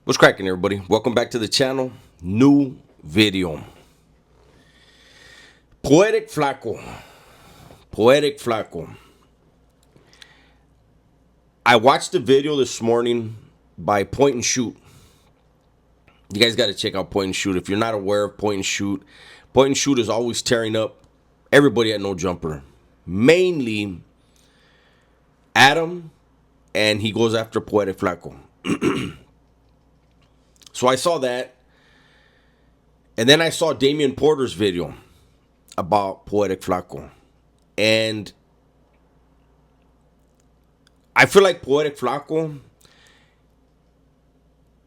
What's cracking, everybody? Welcome back to the channel. New video. Poetic Flaco. Poetic Flaco. I watched the video this morning by Point and Shoot. You guys got to check out Point and Shoot. If you're not aware of Point and Shoot is always tearing up everybody at No Jumper. Mainly Adam, and he goes after Poetic Flaco. So I saw that, and then I saw Damian Porter's video about Poetic Flaco, and I feel like Poetic Flaco,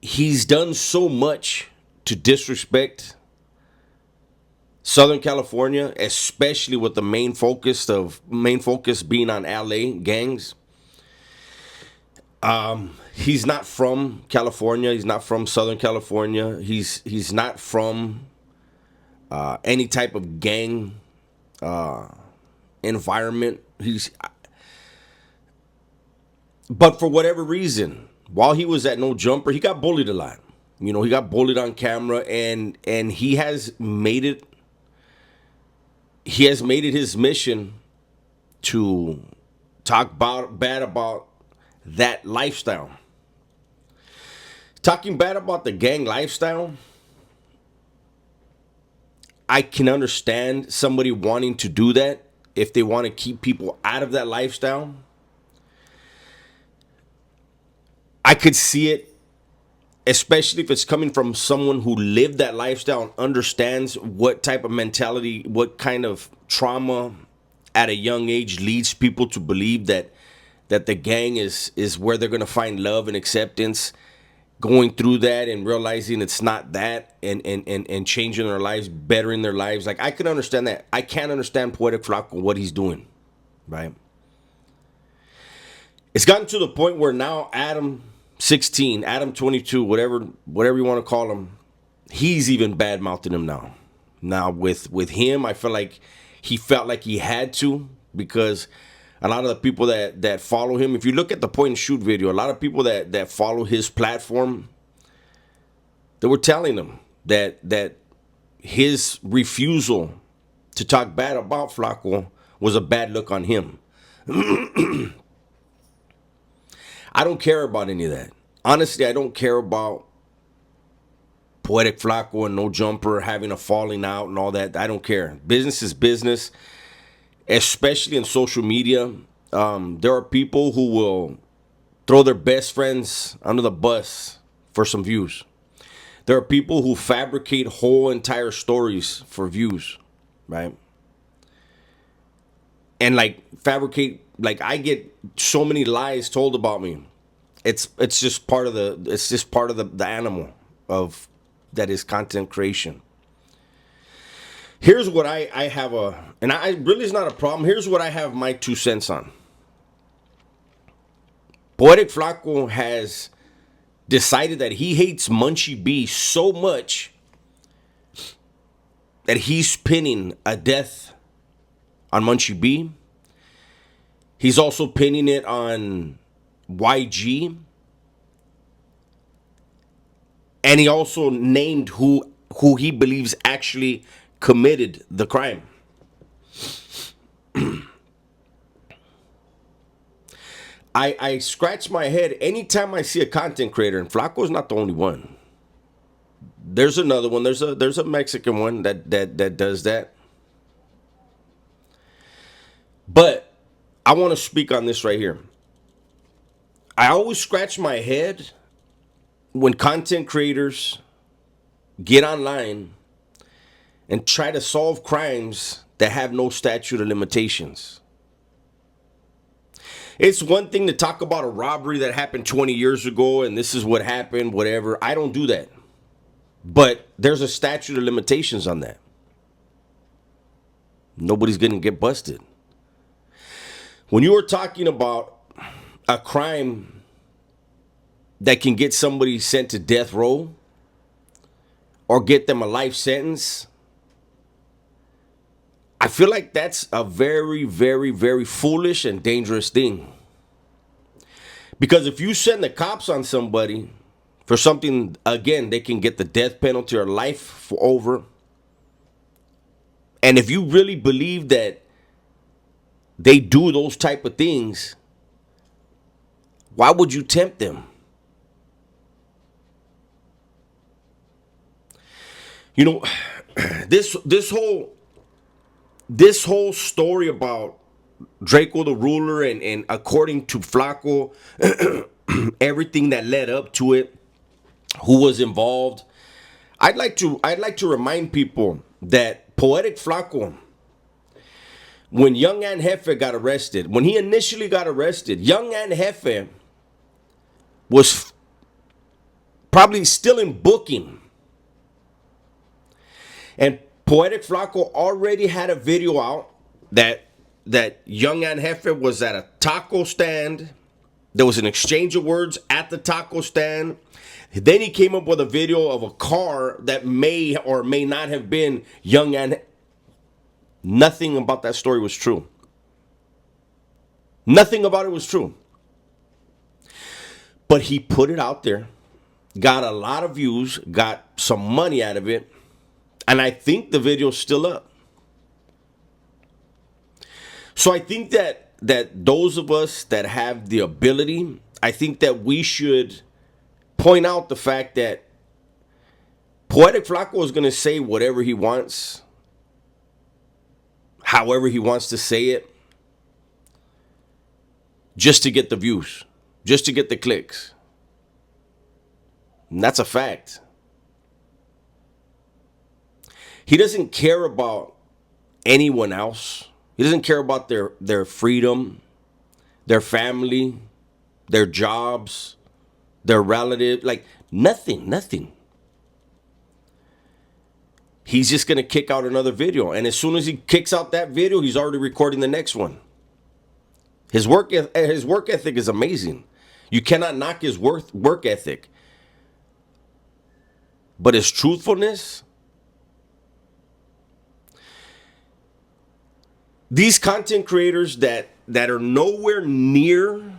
he's done so much to disrespect Southern California, especially with the main focus being on LA gangs. He's not from California. He's not from Southern California. He's not from any type of gang environment. But for whatever reason, while he was at No Jumper, he got bullied a lot. You know, he got bullied on camera, and he has made it. He has made it his mission to talk bad about that lifestyle. Talking bad about the gang lifestyle, I can understand somebody wanting to do that if they want to keep people out of that lifestyle. I could see it, especially if it's coming from someone who lived that lifestyle and understands what type of mentality, what kind of trauma at a young age leads people to believe that the gang is where they're going to find love and acceptance. Going through that and realizing it's not that, and changing their lives, bettering their lives. Like, I can understand that. I can't understand Poetic Flaco, what he's doing, right? It's gotten to the point where now Adam 16, Adam 22, whatever you want to call him, he's even bad mouthing him now. Now with him, I feel like he felt like he had to, because a lot of the people that follow him, if you look at the Point and Shoot video, a lot of people that follow his platform, they were telling him that his refusal to talk bad about Flaco was a bad look on him. I don't care about any of that. Honestly, I don't care about Poetic Flaco and No Jumper having a falling out and all that. I don't care. Business is business. Especially in social media, there are people who will throw their best friends under the bus for some views. There are people who fabricate whole entire stories for views, right? And like I get so many lies told about me. It's just part of the animal of that is content creation. Here's what I have and I really, is not a problem. Here's what I have my 2 cents on. Poetic Flaco has decided that he hates Munchie B so much that he's pinning a death on Munchie B. He's also pinning it on YG. And he also named who he believes actually committed the crime. I scratch my head anytime I see a content creator, and Flaco's not the only one. There's another one. There's a Mexican one that does that. But I want to speak on this right here. I always scratch my head when content creators get online and try to solve crimes that have no statute of limitations. It's one thing to talk about a robbery that happened 20 years ago and this is what happened, whatever. I don't do that. But there's a statute of limitations on that. Nobody's going to get busted. When you are talking about a crime that can get somebody sent to death row or get them a life sentence, I feel like that's a very, very, very foolish and dangerous thing. Because if you send the cops on somebody for something, again, they can get the death penalty or life for over. And if you really believe that they do those type of things, why would you tempt them? You know, this whole story about Draco the ruler and according to Flako, everything that led up to it, who was involved. I'd like to remind people that Poetic Flako, when Young and Jefe got arrested, when he initially got arrested, Young and Jefe was probably still in booking. And Poetic Flako already had a video out that Young and Jefe was at a taco stand. There was an exchange of words at the taco stand. Then he came up with a video of a car that may or may not have been Young and nothing about that story was true. Nothing about it was true. But he put it out there, got a lot of views, got some money out of it, and I think the video's still up. So I think that those of us that have the ability, I think that we should point out the fact that Poetic Flako is going to say whatever he wants, however he wants to say it, just to get the views, just to get the clicks. And that's a fact. He doesn't care about anyone else. He doesn't care about their freedom, their family, their jobs, their relative, like nothing. He's just going to kick out another video. And as soon as he kicks out that video, he's already recording the next one. His work ethic is amazing. You cannot knock his work ethic. But his truthfulness, these content creators that are nowhere near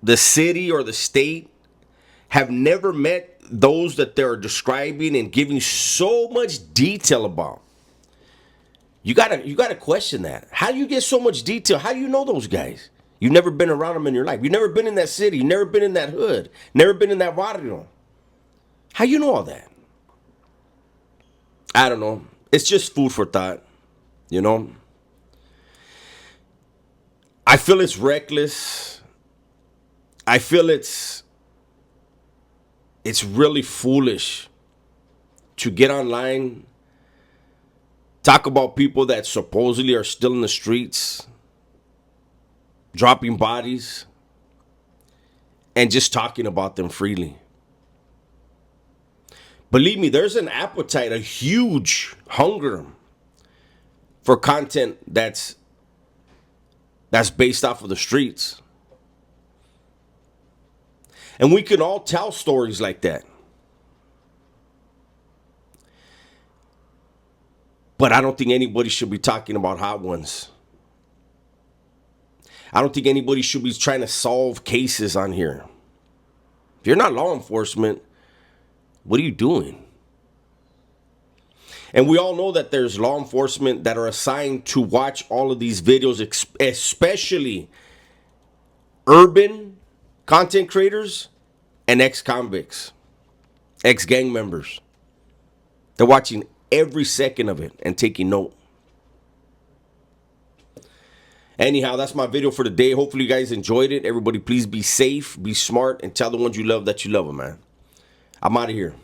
the city or the state have never met those that they're describing and giving so much detail about. You gotta question that. How do you get so much detail? How do you know those guys? You've never been around them in your life. You've never been in that city. You've never been in that hood. Never been in that barrio. How you know all that? I don't know. It's just food for thought, you know? I feel it's reckless. I feel it's really foolish to get online, talk about people that supposedly are still in the streets, dropping bodies, and just talking about them freely. Believe me, there's an appetite, a huge hunger for content that's based off of the streets. And we can all tell stories like that. But I don't think anybody should be talking about hot ones. I don't think anybody should be trying to solve cases on here. If you're not law enforcement, what are you doing? And we all know that there's law enforcement that are assigned to watch all of these videos, especially urban content creators and ex-convicts, ex-gang members. They're watching every second of it and taking note. Anyhow, that's my video for today. Hopefully you guys enjoyed it. Everybody, please be safe, be smart, and tell the ones you love that you love them, man. I'm out of here.